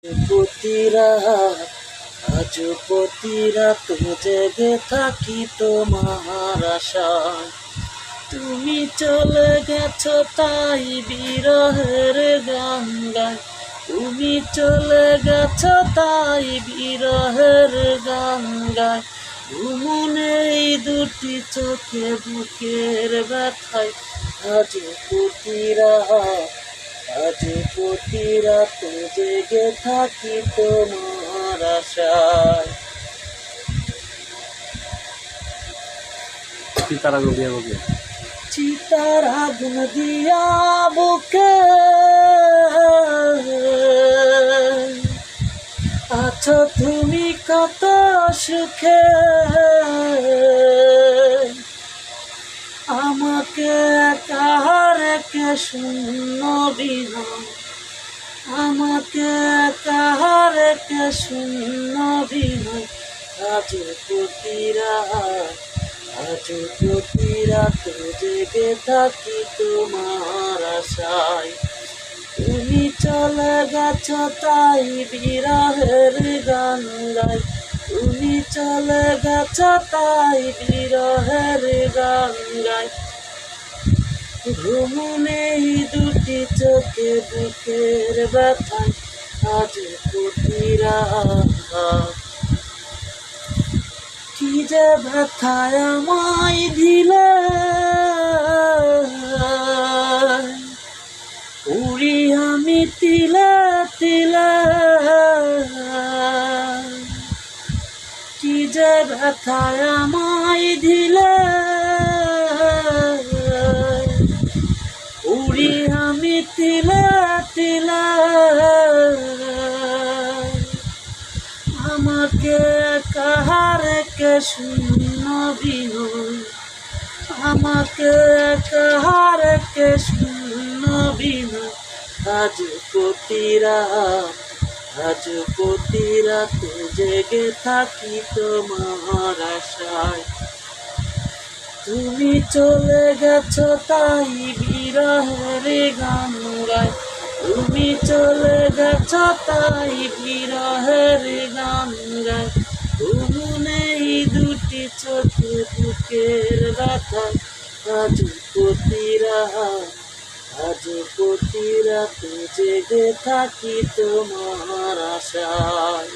পতিরা আজ পতিরা তুমি জেগে থাকি তোমার আশায়। তুমি চলে গেছো তাই বিরহের গান গাই। তুমি চলে গেছো তাই বিরহের গান গাই। ঘুমনে এই দুটি চোখে বুকের ব্যথায় আজ পতিরা আজ প্রতি রাত জেগে থাকি তোমার আশায়। চিতার আগুন দিয়া বুকে চিতার আগুন দিয়া বুকে আছো তুমি কত সুখে। আমাকে কাহারকে শূন্য বিনা, আমাকে কাহারকে শূন্য বিনা। আজ প্রতিরা আজ প্রতিরা তো জেগে থাকি তোমার আশায়। তুমি চলে গেছো তাই বিরহের গান গাই। তুমি চলে গেছো তাই বিরহের গান গাই। ঘুমনে দুটি চোখে বুকের ব্যথায় আজ প্রতিরা কি যে ব্যথায় আমায় দিলে। উড়ি আমি তিলে তিলে কি যে ব্যথায় আমায় দিলে। উড়ি আমি তিলে তিলে আমাকে কাহারকে শূন্য বিনয়। আমাকে কাহারকে শূন্য বিনয়। আজ প্রতিরা আজ প্রতিরা তো জেগে থাকি তোমার আশায়। তুমি চলে গেছো তাই বিরহের গান গাই। তুমি চলে গেছো তাই বিরহের গান গাই। ঘুমনে দুটি চোখে বুকের ব্যথা আজ প্রতিরা আজ প্রতিরা তো জেগে থাকি তোমার আশায়।